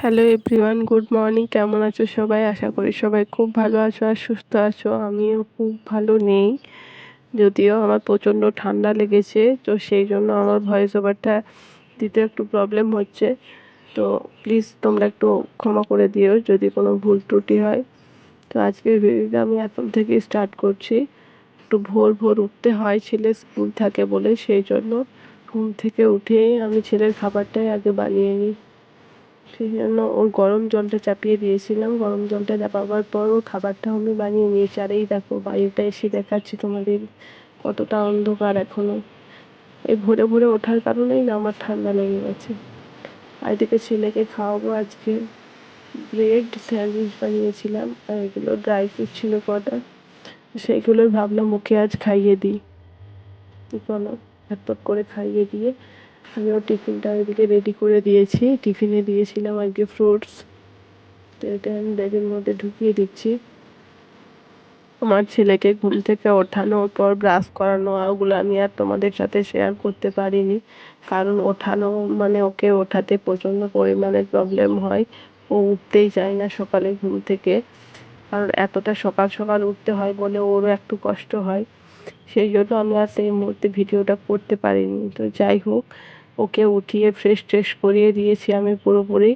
Hello everyone, good morning. কেমন আছো সবাই? আশা করি সবাই খুব ভালো আছো আর সুস্থ আছো। আমিও খুব ভালো নেই, যদিও আমার প্রচণ্ড ঠান্ডা লেগেছে, তো সেই জন্য আমার ভয়েস ওভারটা দিতে একটু প্রবলেম হচ্ছে। তো প্লিজ তোমরা একটু ক্ষমা করে দিও যদি কোনো ভুল ত্রুটি হয়। তো আজকের ভিডিওটা আমি এখন থেকে স্টার্ট করছি। একটু ভোর ভোর উঠতে হয়, ছেলে স্কুল থাকে বলে, সেই জন্য ঘুম থেকে উঠেই আমি ছেলের খাবারটাই আগে বানিয়ে নিই। সেই জন্য ওর গরম জলটা চাপিয়ে দিয়েছিলাম, গরম জলটা চাপাবার পর ওর খাবারটাও আমি বানিয়ে নিয়েছি। আর এই দেখো বাড়িটা এসে দেখাচ্ছি তোমাদের কতটা অন্ধকার এখনো। এই ভোরে ভোরে ওঠার কারণেই না আমার ঠান্ডা লেগে গেছে। আর এদিকে ছেলেকে খাওয়াবো আজকে। ব্রেড স্যান্ডউইচ বানিয়েছিলাম আর এগুলো ড্রাই ফ্রুট ছিল কটা, সেইগুলোই ভাবলাম ওকে আজ খাইয়ে দিই। চলো ঝটপট করে খাইয়ে দিয়ে আমি ওর টিফিনটা ওইদিকে রেডি করে দিয়েছি। টিফিনে দিয়েছিলাম আজকে ফ্রুটস, তো এটা আমি ব্যাগের মধ্যে ঢুকিয়ে দিচ্ছি। আমার ছেলেকে ঘুম থেকে ওঠানোর পর ব্রাশ করানো ওগুলো আমি আর তোমাদের সাথে শেয়ার করতে পারিনি, কারণ ওঠানো মানে ওকে ওঠাতে প্রচণ্ড পরিমাণে প্রবলেম হয়। ও উঠতেই চায় না সকালে ঘুম থেকে, কারণ এতটা সকাল সকাল উঠতে হয় বলে ওরও একটু কষ্ট হয়। সেই জন্য আমি আর সেই মুহূর্তে ভিডিওটা করতে পারিনি। তো যাই হোক, ওকে উঠিয়ে ফ্রেশ ট্রেশ করিয়ে দিয়েছি আমি পুরোপুরি।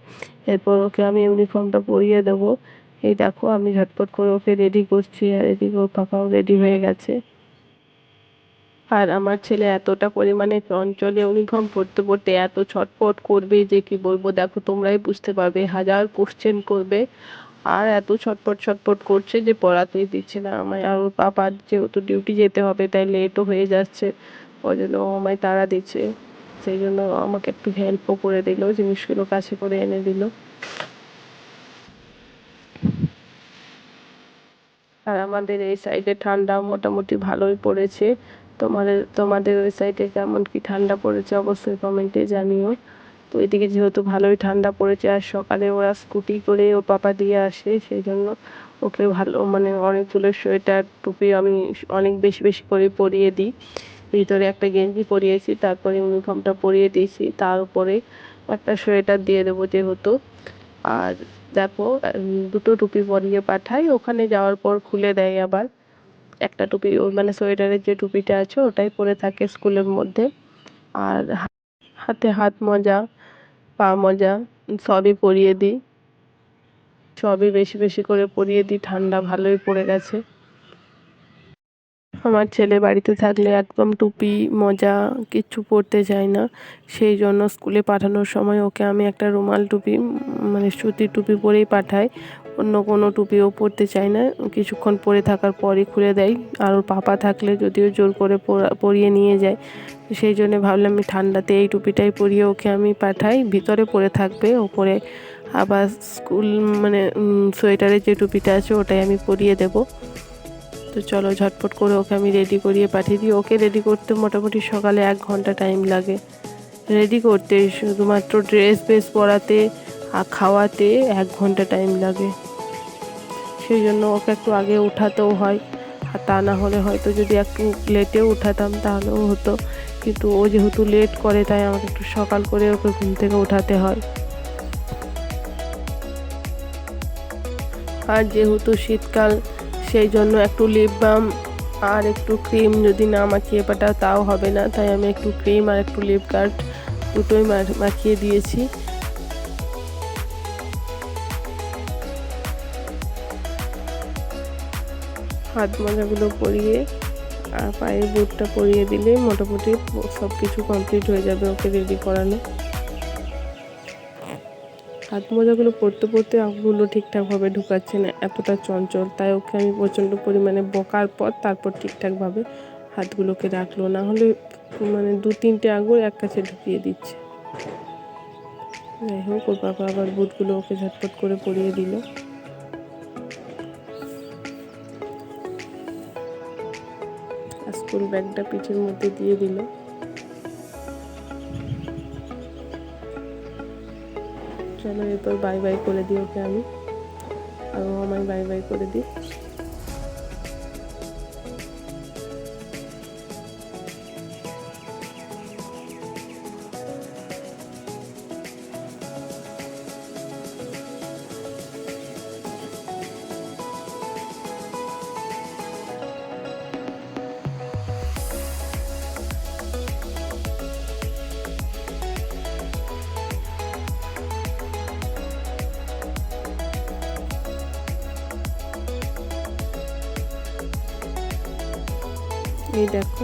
এরপর ওকে আমি ইউনিফর্মটা পরিয়ে দেবো। এই দেখো আমি ঝটপট করে ওকে রেডি করছি, আর এদিকে ওর পাপাও রেডি হয়ে গেছে। আর আমার ছেলে এতটা পরিমাণে চঞ্চল, ইউনিফর্ম পরতে পরতে এত ছটফট করবে যে কি বলবো, দেখো তোমরাই বুঝতে পারবে, হাজার কোশ্চেন করবে। আর এত ছটফট ছটফট করছে যে পড়াতেই দিচ্ছে না আমায়। আর ওর পাপার যেহেতু ডিউটি যেতে হবে তাই লেটও হয়ে যাচ্ছে, ওই জন্য ও আমায় তাড়া দিচ্ছে। সেই জন্য আমাকে একটু হেল্পও করে দিল, জিনিসগুলো কাছে করে এনে দিল। আর আমাদের এই সাইডে ঠান্ডা মোটামুটি ভালোই পড়েছে। তোমাদের ওই সাইডে কেমন কি ঠান্ডা পড়েছে অবশ্যই কমেন্টে জানিও। তো এদিকে যেহেতু ভালোই ঠান্ডা পড়েছে, আর সকালে ওরা স্কুটি করে ওর পাপা দিয়ে আসে, সেই জন্য ওকে ভালো মানে অনেকগুলো সোয়েটার টুপি আমি অনেক বেশি বেশি করে পরিয়ে দিই। ভিতরে একটা গেঞ্জি পরিয়েছি, তারপরে ইউনিফর্মটা পরিয়ে দিয়েছি, তার উপরে একটা সোয়েটার দিয়ে দেবো যেহেতু। আর দেখো দুটো টুপি পরিয়ে পাঠাই, ওখানে যাওয়ার পর খুলে দেয় আবার। একটা টুপি ওই মানে সোয়েটারের যে টুপিটা আছে ওটাই পরে থাকে স্কুলের মধ্যে। আর হাতে হাত মোজা, পা মোজা সবই পরিয়ে দিই, সবই বেশি বেশি করে পরিয়ে দিই, ঠান্ডা ভালোই পড়ে গেছে। আমার ছেলে বাড়িতে থাকলে একদম টুপি মোজা কিচ্ছু পরতে চায় না। সেই জন্য স্কুলে পাঠানোর সময় ওকে আমি একটা রুমাল টুপি মানে সুতির টুপি পরেই পাঠাই। অন্য কোনো টুপিও পরতে চায় না, কিছুক্ষণ পরে থাকার পরই খুলে দেয়। আর ওর পাপা থাকলে যদিও জোর করে পরিয়ে নিয়ে যায়, সেই জন্য ভাবলাম আমি ঠান্ডাতে এই টুপিটাই পরিয়ে ওকে আমি পাঠাই, ভিতরে পরে থাকবে, ওপরে আবার স্কুল মানে সোয়েটারের যে টুপিটা আছে ওটাই আমি পরিয়ে দেবো। তো চলো ঝটপট করে ওকে আমি রেডি করিয়ে পাঠিয়ে দিই। ওকে রেডি করতে মোটামুটি সকালে 1 ঘন্টা টাইম লাগে রেডি করতে, শুধুমাত্র ড্রেস বেস পরাতে আর খাওয়াতে 1 ঘন্টা টাইম লাগে। সেই জন্য ওকে একটু আগে উঠাতেও হয়, আর তা না হলে হয়তো যদি একটু লেটেও উঠাতাম তাহলেও হতো, কিন্তু ও যেহেতু লেট করে তাই আমাকে একটু সকাল করে ওকে ঘুম থেকে উঠাতে হয়। আর যেহেতু শীতকাল, সেই জন্য একটু লিপ বাম আর একটু ক্রিম যদি না মাখিয়ে পাঠাও তাও হবে না, তাই আমি একটু ক্রিম আর একটু লিপ গার্ড দুটোই মাখিয়ে দিয়েছি। হাত মোজাগুলো পরিয়ে আর পায়ের বুটটা পরিয়ে দিলে মোটামুটি সব কিছু কমপ্লিট হয়ে যাবে ওকে রেডি করানো। হাত মোজাগুলো পরতে পরতে আঙুলগুলো ঠিকঠাকভাবে ঢুকাচ্ছে না, এতটা চঞ্চল, তাই ওকে আমি প্রচণ্ড পরিমাণে বকার পর তারপর ঠিকঠাকভাবে হাতগুলোকে রাখলো, না হলে মানে 2-3টে আঙুল এক কাছে ঢুকিয়ে দিচ্ছে। যাই হোক, ওর বাবা আবার বুটগুলো ওকে ঝটপট করে পরিয়ে দিল। স্কুল ব্যাগটা পিঠের মধ্যে দিয়ে দিল। চলো এরপর বাই বাই করে দিই ওকে আমি, আর ও আমায় বাই বাই করে দিই। এই দেখো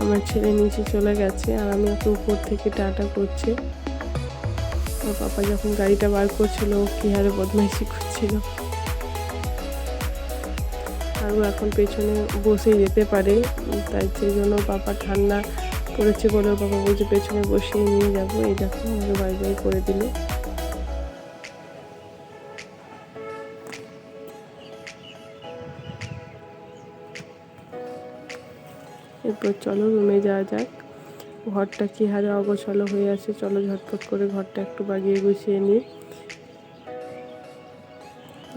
আমার ছেলে নিচে চলে গেছে আর আমি ওকে উপর থেকে টাটা করছি। ওর পাপা যখন গাড়িটা বার করছিল ও কি হারে বদমাইশি করছিল। আর ও এখন পেছনে বসে যেতে পারে, তাই সেই জন্য পাপা ঠান্ডা পড়েছে বলে ওর পাপা বলছে পেছনে বসিয়ে নিয়ে যাবো। এই দেখো আমাকে বাই বাই করে দিল। এরপর চলো রুমে যাওয়া যাক। ঘরটা কি হারে অগোছালো হয়ে আছে, চলো ঝটপট করে ঘরটা একটু বাগিয়ে গুছিয়ে নিই।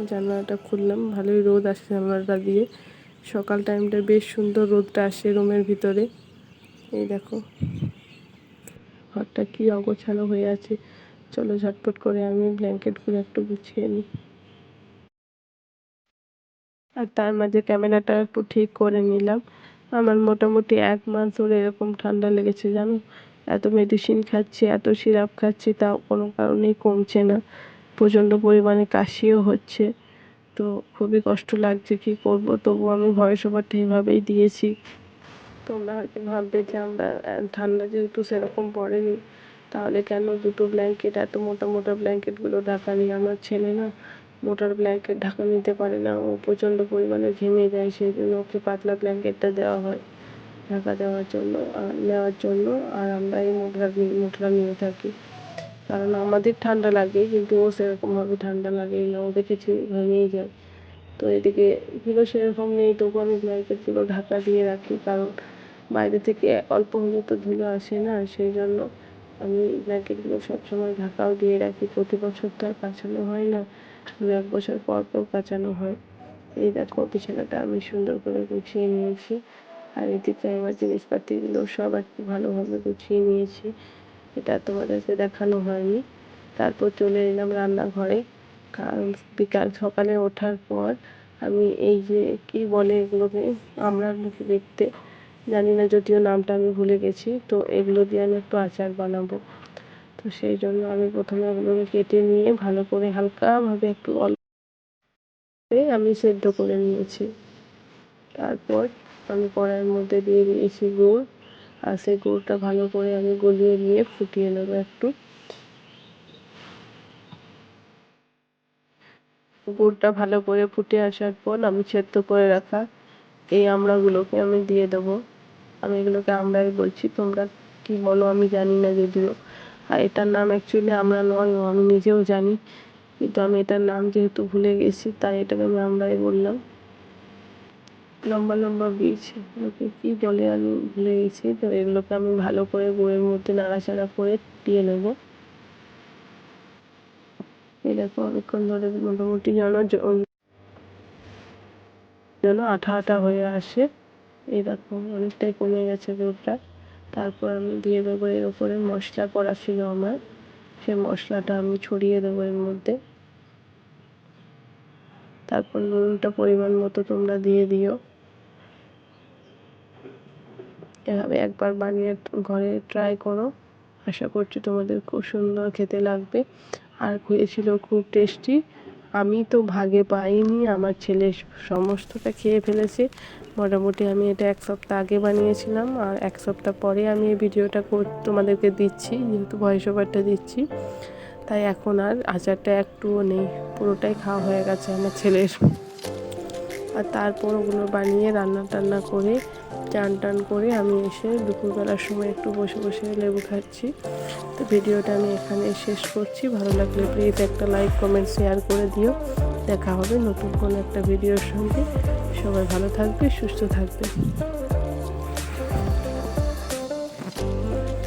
জানলাটা খুললাম, ভালোই রোদ আসছে জানলাটা দিয়ে। সকাল টাইমটা বেশ সুন্দর রোদটা আসে রুমের ভিতরে। এই দেখো ঘরটা কি অগোছালো হয়ে আছে, চলো ঝটপট করে আমি ব্ল্যাঙ্কেটগুলো একটু গুছিয়ে নিই। আর তার মাঝে ক্যামেরাটা একটু ঠিক করে নিলাম। আমার মোটামুটি 1 মাস ধরে এরকম ঠান্ডা লেগেছে জানো। এত মেডিসিন খাচ্ছি, এত সিরাপ খাচ্ছি, তাও কোনো কারণেই কমছে না। প্রচণ্ড পরিমাণে কাশিও হচ্ছে। তো খুবই কষ্ট লাগছে, কী করব। তবু আমি ভয়েস ওভারটা এইভাবেই দিয়েছি। তোমরা হয়তো ভাববে যে আমরা ঠান্ডা যেহেতু সেরকম পড়েনি তাহলে কেন দুটো ব্ল্যাঙ্কেট, এত মোটা মোটা ব্ল্যাঙ্কেটগুলো ঢাকা নিই। আমার ছেলে না মোটার ব্ল্যাঙ্কেট ঢাকা নিতে পারে না, ও প্রচণ্ড পরিমাণে ঘেমে যায়, সেই জন্য ওকে পাতলা ব্ল্যাঙ্কেটটা দেওয়া হয় ঢাকা দেওয়ার জন্য আর নেওয়ার জন্য। আর আমরা এই মোটা নিয়ে থাকি, কারণ আমাদের ঠান্ডা লাগে কিন্তু ও সেরকমভাবে ঠান্ডা লাগে না, ও দেখেছি ঘেমেই যায়। তো এদিকে এগুলো সেরকম নেই, তবু আমি ব্ল্যাঙ্কেটগুলো ঢাকা দিয়ে রাখি, কারণ বাইরে থেকে অল্প হলে তো ধুলো আসে না, সেই জন্য আমি ব্ল্যাঙ্কেটগুলো সবসময় ঢাকাও দিয়ে রাখি। প্রতি বছর তো আর কাচানো হয় না, 1 বছর পর পর কাচানো হয়। এই দেখো বিছানাটা আমি সুন্দর করে গুছিয়ে নিয়েছি। আর এদিকে আমার জিনিসপাতিগুলো সব একটু ভালোভাবে গুছিয়ে নিয়েছি, এটা তোমাদেরকে দেখানো হয়নি। তারপর চলে এলাম রান্নাঘরে, কারণ সকালে ওঠার পর আমি এই যে কি বলে এগুলোকে, আমড়ার মতো দেখতে, জানি না যদিও নামটা আমি ভুলে গেছি। তো এগুলো দিয়ে আমি একটু আচার বানাবো। তো সেই জন্য আমি প্রথমে ওগুলোকে কেটে নিয়ে ভালো করে হালকাভাবে একটু অল্প আমি সেদ্ধ করে নিয়েছি। তারপর আমি কড়াইয়ের মধ্যে দিয়ে দিয়েছি গুড়, আর সেই গুড়টা ভালো করে আমি গলিয়ে নিয়ে ফুটিয়ে নেবো একটু। গুড়টা ভালো করে ফুটে আসার পর আমি সেদ্ধ করে রাখা এই আমড়াগুলোকে আমি দিয়ে দেবো। আমি এগুলোকে আমড়াই বলছি, তোমরা কি বলো আমি জানি না যদিও। আর এটার নাম অ্যাকচুয়ালি আমড়া নয়, আমি নিজেও জানি, কিন্তু আমি এটার নাম যেহেতু ভুলে গেছি তাই এটাকে আমি আমড়াই বললাম। লম্বা লম্বা বীজ, এগুলোকে কী বলে আমি ভুলে গেছি। তো এগুলোকে আমি ভালো করে গুঁড়ের মধ্যে নাড়াচাড়া করে দিয়ে নেবো। এই দেখো অনেকক্ষণ ধরে মোটামুটি যেন আঠা আঠা হয়ে আসে। এই দেখো অনেকটাই কমে গেছে দুধটা। তারপর আমি দিয়ে দেবো এর উপরে মশলা করা ছিল আমার, সেই মশলাটা আমি ছড়িয়ে দেবো এর মধ্যে। তারপর নুনটা পরিমাণ মতো তোমরা দিয়ে দিও। এভাবে একবার বানিয়ে ঘরে ট্রাই করো, আশা করছি তোমাদের খুব সুন্দর খেতে লাগবে। আর হয়েছিল খুব টেস্টি। আমি তো ভাগে পাইনি, আমার ছেলে সমস্তটা খেয়ে ফেলেছে। মোটামুটি আমি এটা 1 সপ্তাহ আগে বানিয়েছিলাম, আর 1 সপ্তাহ পরে আমি এই ভিডিওটা তোমাদেরকে দিচ্ছি, যেহেতু ভয়েস ওভারটা দিচ্ছি। তাই এখন আর আচারটা একটুও নেই, পুরোটাই খাওয়া হয়ে গেছে আমার ছেলের। আর তারপর ওগুলো বানিয়ে রান্না টান্না করে চান টান করে আমি এসে দুপুরবেলার সময় একটু বসে বসে লেবু খাচ্ছি। তো ভিডিওটা আমি এখানে শেষ করছি। ভালো লাগলে প্লিজ একটা লাইক কমেন্ট শেয়ার করে দিও। দেখা হবে নতুন কোনো একটা ভিডিওর সঙ্গে। সবাই ভালো থাকবে, সুস্থ থাকবে।